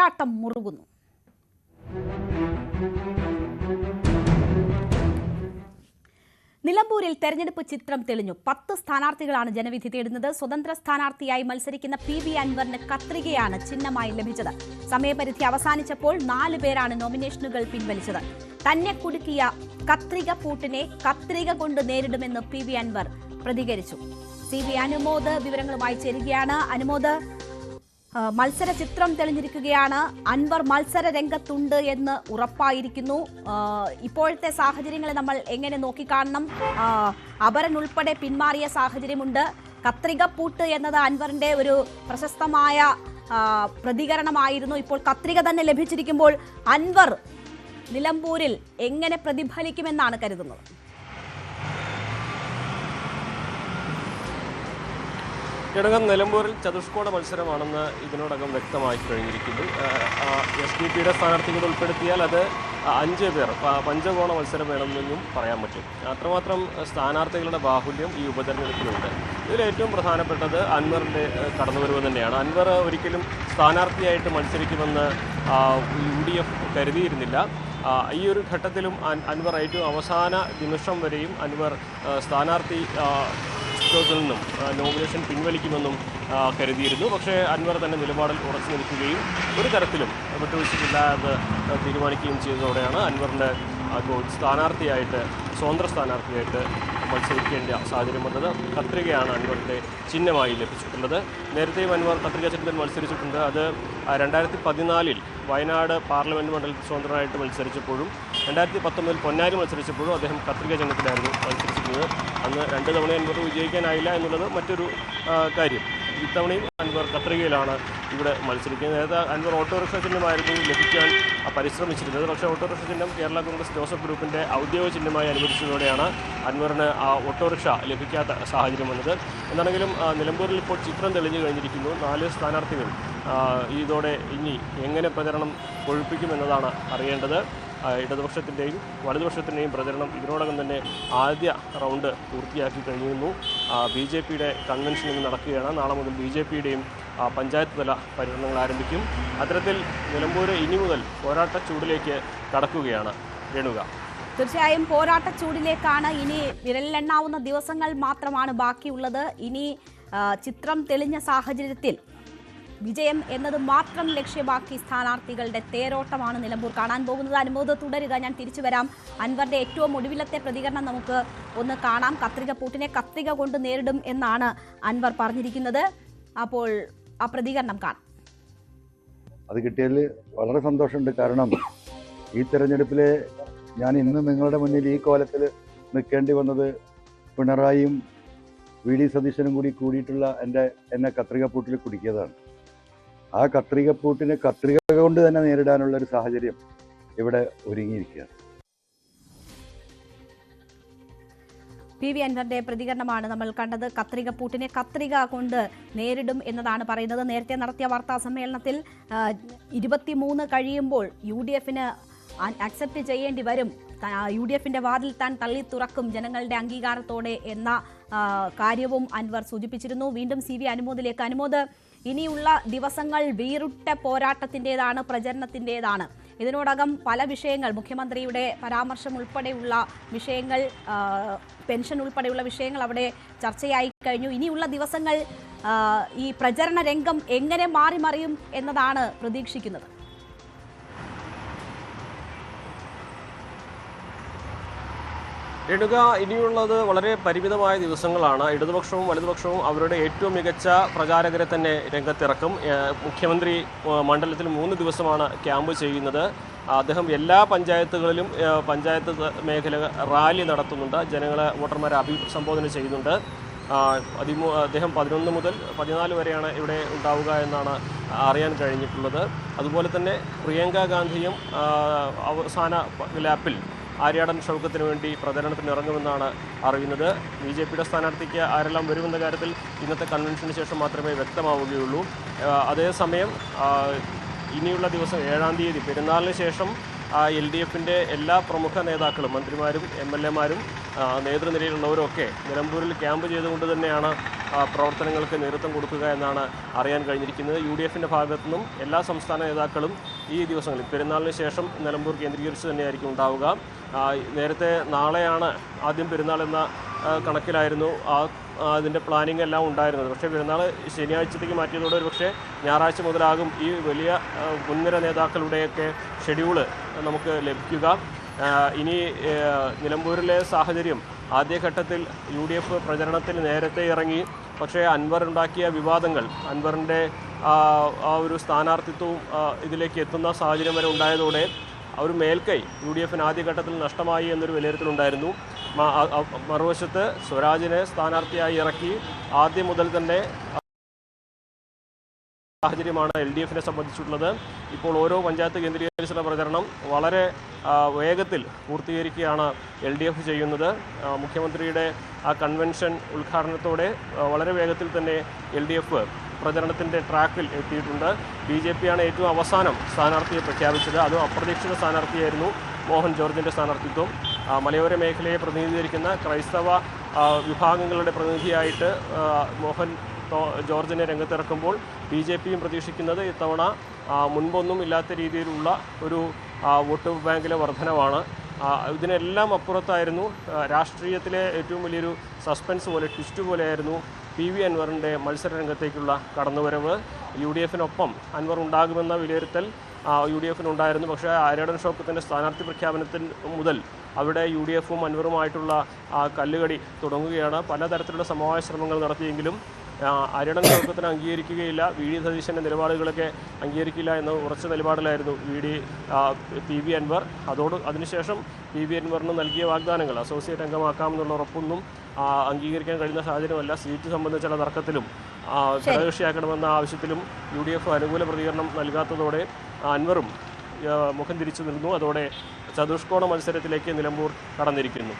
പോരാട്ടം മുറുകുന്നു. നിലമ്പൂരിൽ തെരഞ്ഞെടുപ്പ് ചിത്രം തെളിഞ്ഞു. 10 സ്ഥാനാർത്ഥികളാണ് ജനവിധി തേടുന്നത്. സ്വതന്ത്ര സ്ഥാനാർത്ഥിയായി മത്സരിക്കുന്ന PV അൻവറിന് കത്രികയാണ് ചിഹ്നമായി ലഭിച്ചത്. സമയപരിധി അവസാനിച്ചപ്പോൾ 4 പേരാണ് നോമിനേഷനുകൾ പിൻവലിച്ചത്. തന്നെ കുടുക്കിയ കത്രിക പൂട്ടിനെ കത്രിക കൊണ്ട് നേരിടുമെന്ന് PV അൻവർ പ്രതികരിച്ചു. CV അനുമോദ് വിവരങ്ങളുമായി ചേരുകയാണ്. അനുമോദ്, മത്സര ചിത്രം തെളിഞ്ഞിരിക്കുകയാണ്. അൻവർ മത്സര രംഗത്തുണ്ട് എന്ന് ഉറപ്പായിരിക്കുന്നു. ഇപ്പോഴത്തെ സാഹചര്യങ്ങളെ നമ്മൾ എങ്ങനെ നോക്കിക്കാണണം? അപരൻ ഉൾപ്പെടെ പിന്മാറിയ സാഹചര്യമുണ്ട്. കത്രിക പൂട്ട് എന്നത് അൻവറിന്റെ ഒരു പ്രശസ്തമായ പ്രതികരണമായിരുന്നു. ഇപ്പോൾ കത്രിക തന്നെ ലഭിച്ചിരിക്കുമ്പോൾ അൻവർ നിലമ്പൂരിൽ എങ്ങനെ പ്രതിഫലിക്കുമെന്നാണ് കരുതുന്നത്? ഘടകം നിലമ്പൂരിൽ ചതുഷ്കോണ മത്സരമാണെന്ന് ഇതിനോടകം വ്യക്തമായി കഴിഞ്ഞിരിക്കുന്നു. SDP സ്ഥാനാർത്ഥികൾ ഉൾപ്പെടുത്തിയാൽ അത് 5 പേർ പഞ്ചകോണ മത്സരം വേണമെന്നും പറയാൻ പറ്റും. അത്രമാത്രം സ്ഥാനാർത്ഥികളുടെ ബാഹുല്യം ഈ ഉപതെരഞ്ഞെടുപ്പിലുണ്ട്. ഇതിലേറ്റവും പ്രധാനപ്പെട്ടത് അൻവറിൻ്റെ കടന്നുവരവ് തന്നെയാണ്. അൻവർ ഒരിക്കലും സ്ഥാനാർത്ഥിയായിട്ട് മത്സരിക്കുമെന്ന് UDF കരുതിയിരുന്നില്ല. ഈ ഒരു ഘട്ടത്തിലും അൻവർ ഏറ്റവും അവസാന നിമിഷം വരെയും അൻവർ സ്ഥാനാർത്ഥി ിൽ നിന്നും നോമിനേഷൻ പിൻവലിക്കുമെന്നും കരുതിയിരുന്നു. പക്ഷേ അൻവർ തന്നെ നിലപാടിൽ ഉറച്ചു നിൽക്കുകയും ഒരു തരത്തിലും വിട്ടുവീഴ്ചയില്ല എന്ന് തീരുമാനിക്കുകയും ചെയ്തതോടെയാണ് അൻവറിൻ്റെ സ്ഥാനാർത്ഥിയായിട്ട് സ്വതന്ത്ര സ്ഥാനാർത്ഥിയായിട്ട് മത്സരിക്കേണ്ട സാഹചര്യം വന്നത്. കത്രികയാണ് അൻവറിൻ്റെ ചിഹ്നമായി ലഭിച്ചിട്ടുള്ളത്. നേരത്തെയും അൻവർ കത്രിക ചിഹ്നത്തിൽ മത്സരിച്ചിട്ടുണ്ട്. അത് 2014 വയനാട് പാർലമെൻറ്റ് മണ്ഡലത്തിൽ സ്വതന്ത്രമായിട്ട് മത്സരിച്ചപ്പോഴും 2019 പൊന്നാരി മത്സരിച്ചപ്പോഴും അദ്ദേഹം കത്രിക ചിഹ്നത്തിലായിരുന്നു മത്സരിച്ചിരുന്നത്. അന്ന് 2 തവണ അൻവർ വിജയിക്കാനായില്ല എന്നുള്ളത് മറ്റൊരു കാര്യം. ഇത്തവണയും അൻവർ കത്രികയിലാണ് ഇവിടെ മത്സരിക്കുന്നത്. നേരത്തെ അൻവർ ഓട്ടോറിക്ഷ ചിഹ്നമായിരുന്നു ലഭിക്കാൻ പരിശ്രമിച്ചിരുന്നത്. പക്ഷേ ഓട്ടോറിക്ഷ ചിഹ്നം കേരള കോൺഗ്രസ് ജോസഫ് ഗ്രൂപ്പിൻ്റെ ഔദ്യോഗിക ചിഹ്നമായി അനുവദിച്ചതോടെയാണ് അൻവറിന് ആ ഓട്ടോറിക്ഷ ലഭിക്കാത്ത സാഹചര്യം വന്നത്. എന്താണെങ്കിലും നിലമ്പൂരിൽ ഇപ്പോൾ ചിത്രം തെളിഞ്ഞു കഴിഞ്ഞിരിക്കുന്നു. 4 സ്ഥാനാർത്ഥികൾ ഇതോടെ ഇനി എങ്ങനെ പ്രചരണം കൊഴുപ്പിക്കുമെന്നതാണ് അറിയേണ്ടത്. ഇടതുപക്ഷത്തിൻ്റെയും വലതുപക്ഷത്തിൻ്റെയും പ്രചരണം ഇതിനോടകം തന്നെ ആദ്യ റൗണ്ട് പൂർത്തിയാക്കി കഴിഞ്ഞിരുന്നു. BJPയുടെ കൺവെൻഷൻ ഇന്ന് നടക്കുകയാണ്. നാളെ മുതൽ BJPയുടെയും പഞ്ചായത്ത് തല പര്യടനങ്ങൾ ആരംഭിക്കും. അത്തരത്തിൽ നിലമ്പൂർ ഇനി മുതൽ പോരാട്ട ചൂടിലേക്ക് കടക്കുകയാണ്. രേണുക, തീർച്ചയായും പോരാട്ട ചൂടിലേക്കാണ്. ഇനി വിരലിലെണ്ണാവുന്ന ദിവസങ്ങൾ മാത്രമാണ് ബാക്കിയുള്ളത്. ഇനി ചിത്രം തെളിഞ്ഞ സാഹചര്യത്തിൽ വിജയം എന്നത് മാത്രം ലക്ഷ്യമാക്കി സ്ഥാനാർത്ഥികളുടെ തേരോട്ടമാണ് നിലമ്പൂർ കാണാൻ പോകുന്നത്. അനുമോദ് തുടരുക, ഞാൻ തിരിച്ചു വരാം. അൻവറിന്റെ ഏറ്റവും ഒടുവിലത്തെ പ്രതികരണം നമുക്ക് ഒന്ന് കാണാം. കത്രിക പൂട്ടിനെ കത്രിക കൊണ്ട് നേരിടും എന്നാണ് അൻവർ പറഞ്ഞിരിക്കുന്നത്. അപ്പോൾ ആ പ്രതികരണം കാണാം. അത് കിട്ടിയതിൽ വളരെ സന്തോഷമുണ്ട്. കാരണം ഈ തെരഞ്ഞെടുപ്പിലെ ഞാൻ ഇന്ന് നിങ്ങളുടെ മുന്നിൽ ഈ കോലത്തിൽ നിൽക്കേണ്ടി വന്നത് പിണറായിയും VD സതീശനും കൂടിയിട്ടുള്ള എന്നെ കത്രികപ്പൂട്ടിൽ കുടുക്കിയതാണ്. ആ കത്രികപ്പൂട്ടിനെ കത്രിക കൊണ്ട് തന്നെ നേരിടാനുള്ള ഒരു സാഹചര്യം ഇവിടെ ഒരുങ്ങിയിരിക്കുകയാണ്. PV അൻവറിന്റെ പ്രതികരണമാണ് നമ്മൾ കണ്ടത്. കത്രിക പൂട്ടിനെ കത്രിക കൊണ്ട് നേരിടും എന്നതാണ് പറയുന്നത്. നേരത്തെ നടത്തിയ വാർത്താ സമ്മേളനത്തിൽ 23 കഴിയുമ്പോൾ UDFന് അക്സെപ്റ്റ് ചെയ്യേണ്ടി വരും, UDFന്റെ വാതിൽ താൻ തള്ളി തുറക്കും ജനങ്ങളുടെ അംഗീകാരത്തോടെ എന്ന കാര്യവും അൻവർ സൂചിപ്പിച്ചിരുന്നു. വീണ്ടും CV അനുമോദിലേക്ക്. അനുമോദ്, ഇനിയുള്ള ദിവസങ്ങൾ വീറുട്ട പോരാട്ടത്തിൻ്റെതാണ്, പ്രചരണത്തിൻ്റെതാണ്. ഇതിനോടകം പല വിഷയങ്ങൾ, മുഖ്യമന്ത്രിയുടെ പരാമർശം ഉൾപ്പെടെയുള്ള വിഷയങ്ങൾ, പെൻഷൻ ഉൾപ്പെടെയുള്ള വിഷയങ്ങൾ അവിടെ ചർച്ചയായി കഴിഞ്ഞു. ഇനിയുള്ള ദിവസങ്ങൾ ഈ പ്രചരണ രംഗം എങ്ങനെ മാറിമറിയും എന്നതാണ് പ്രതീക്ഷിക്കുന്നത്? രേണുക, ഇനിയുള്ളത് വളരെ പരിമിതമായ ദിവസങ്ങളാണ്. ഇടതുപക്ഷവും വലതുപക്ഷവും അവരുടെ ഏറ്റവും മികച്ച പ്രചാരകരെ തന്നെ രംഗത്തിറക്കും. മുഖ്യമന്ത്രി മണ്ഡലത്തിൽ 3 ദിവസമാണ് ക്യാമ്പ് ചെയ്യുന്നത്. അദ്ദേഹം എല്ലാ പഞ്ചായത്തുകളിലും പഞ്ചായത്ത് മേഖല റാലി നടത്തുന്നുണ്ട്. ജനങ്ങളെ, വോട്ടർമാരെ അഭിസംബോധന ചെയ്യുന്നുണ്ട്. അദ്ദേഹം 11 മുതൽ 14 വരെയാണ് ഇവിടെ ഉണ്ടാവുക എന്നാണ് അറിയാൻ കഴിഞ്ഞിട്ടുള്ളത്. അതുപോലെ തന്നെ പ്രിയങ്ക ഗാന്ധിയും അവസാന ലാപ്പിൽ ആര്യാടൻ ഷൗക്കത്തിന് വേണ്ടി പ്രചരണത്തിന് ഇറങ്ങുമെന്നാണ് അറിയുന്നത്. BJPയുടെ സ്ഥാനാർത്ഥിക്ക് ആരെല്ലാം വരുമെന്ന കാര്യത്തിൽ ഇന്നത്തെ കൺവെൻഷന് ശേഷം മാത്രമേ വ്യക്തമാവുകയുള്ളൂ. അതേസമയം ഇനിയുള്ള ദിവസം 7-ാം തീയതി പെരുന്നാളിന് ശേഷം LDFിൻ്റെ എല്ലാ പ്രമുഖ നേതാക്കളും മന്ത്രിമാരും MLA-മാരും നേതൃനിരയിലുള്ളവരൊക്കെ നിലമ്പൂരിൽ ക്യാമ്പ് ചെയ്തുകൊണ്ട് തന്നെയാണ് പ്രവർത്തനങ്ങൾക്ക് നേതൃത്വം കൊടുക്കുക എന്നാണ് അറിയാൻ കഴിഞ്ഞിരിക്കുന്നത്. UDF-ൻ്റെ ഭാഗത്തു നിന്നും എല്ലാ സംസ്ഥാന നേതാക്കളും ഈ ദിവസങ്ങളിൽ പെരുന്നാളിന് ശേഷം നിലമ്പൂർ കേന്ദ്രീകരിച്ച് തന്നെയായിരിക്കും ഉണ്ടാവുക. നേരത്തെ നാളെയാണ് ആദ്യം പെരുന്നാൾ എന്ന കണക്കിലായിരുന്നു അതിൻ്റെ പ്ലാനിങ് എല്ലാം ഉണ്ടായിരുന്നത്. പക്ഷേ പെരുന്നാൾ ശനിയാഴ്ചത്തേക്ക് മാറ്റിയതോടെ ഒരു പക്ഷേ ഞായറാഴ്ച മുതലാകും ഈ വലിയ മുൻനിര നേതാക്കളുടെയൊക്കെ ഷെഡ്യൂള് നമുക്ക് ലഭിക്കുക. ഇനി നിലമ്പൂരിലെ സാഹചര്യം ആദ്യഘട്ടത്തിൽ UDF പ്രചരണത്തിൽ നേരത്തെ ഇറങ്ങി. പക്ഷേ അൻവർ ഉണ്ടാക്കിയ വിവാദങ്ങൾ, അൻവറിൻ്റെ ആ ഒരു സ്ഥാനാർത്ഥിത്വവും ഇതിലേക്ക് എത്തുന്ന സാഹചര്യം വരെ ഉണ്ടായതോടെ ഒരു മേൽക്കൈ UDF-ന് ആദ്യഘട്ടത്തിൽ നഷ്ടമായി എന്നൊരു വിലയിരുത്തലുണ്ടായിരുന്നു. മറുവശത്ത് സ്വരാജിനെ സ്ഥാനാർത്ഥിയായി ഇറക്കി ആദ്യം മുതൽ തന്നെ സാഹചര്യമാണ് LDF-നെ സംബന്ധിച്ചിട്ടുള്ളത്. ഇപ്പോൾ ഓരോ പഞ്ചായത്ത് കേന്ദ്രീകരിച്ചുള്ള പ്രചരണം വളരെ വേഗത്തിൽ പൂർത്തീകരിക്കുകയാണ് LDF ചെയ്യുന്നത്. മുഖ്യമന്ത്രിയുടെ ആ കൺവെൻഷൻ ഉദ്ഘാടനത്തോടെ വളരെ വേഗത്തിൽ തന്നെ LDF പ്രചരണത്തിൻ്റെ ട്രാക്കിൽ എത്തിയിട്ടുണ്ട്. BJP-യാണ് ഏറ്റവും അവസാനം സ്ഥാനാർത്ഥിയെ പ്രഖ്യാപിച്ചത്. അതും അപ്രതീക്ഷിത സ്ഥാനാർത്ഥിയായിരുന്നു മോഹൻ ജോർജിൻ്റെ സ്ഥാനാർത്ഥിത്വം. മലയോര മേഖലയെ പ്രതിനിധീകരിക്കുന്ന ക്രൈസ്തവ വിഭാഗങ്ങളുടെ പ്രതിനിധിയായിട്ട് മോഹൻ ജോർജിനെ രംഗത്തിറക്കുമ്പോൾ BJP-യും പ്രതീക്ഷിക്കുന്നത് ഇത്തവണ മുൻപൊന്നും ഇല്ലാത്ത രീതിയിലുള്ള ഒരു വോട്ട് ബാങ്കിലെ വർധനവാണ്. ഇതിനെല്ലാം അപ്പുറത്തായിരുന്നു രാഷ്ട്രീയത്തിലെ ഏറ്റവും വലിയൊരു സസ്പെൻസ് പോലെ, ട്വിസ്റ്റ് പോലെയായിരുന്നു PV അൻവറിൻ്റെ മത്സര രംഗത്തേക്കുള്ള കടന്നുവരവ്. UDF-നൊപ്പം അൻവർ ഉണ്ടാകുമെന്ന വിലയിരുത്തൽ UDF-നുണ്ടായിരുന്നു. പക്ഷേ ആര്യാടൻ ഷൗക്കത്തിൻ്റെ സ്ഥാനാർത്ഥി പ്രഖ്യാപനത്തിന് മുതൽ അവിടെ UDF-ഉം അൻവറുമായിട്ടുള്ള കല്ലുകടി തുടങ്ങുകയാണ്. പലതരത്തിലുള്ള സമവായ ശ്രമങ്ങൾ നടത്തിയെങ്കിലും ആര്യാടൻ ഷൗക്കത്തിന് അംഗീകരിക്കുകയില്ല, VD സതീശൻ്റെ നിലപാടുകളൊക്കെ അംഗീകരിക്കില്ല എന്ന ഉറച്ച നിലപാടിലായിരുന്നു PV അൻവർ. അതിനുശേഷം PV അൻവറിന് നൽകിയ വാഗ്ദാനങ്ങൾ അസോസിയേറ്റ് അംഗമാക്കാമെന്നുള്ള ഉറപ്പൊന്നും അംഗീകരിക്കാൻ കഴിയുന്ന സാഹചര്യമല്ല. സീറ്റ് സംബന്ധിച്ച ചില തർക്കത്തിലും ഘടകകക്ഷിയാക്കണമെന്ന ആവശ്യത്തിലും UDF അനുകൂല പ്രതികരണം നൽകാത്തതോടെ അൻവറും മുഖം തിരിച്ചു നിന്നു. അതോടെ ചതുഷ്കോണ മത്സരത്തിലേക്ക് നിലമ്പൂർ കടന്നിരിക്കുന്നു.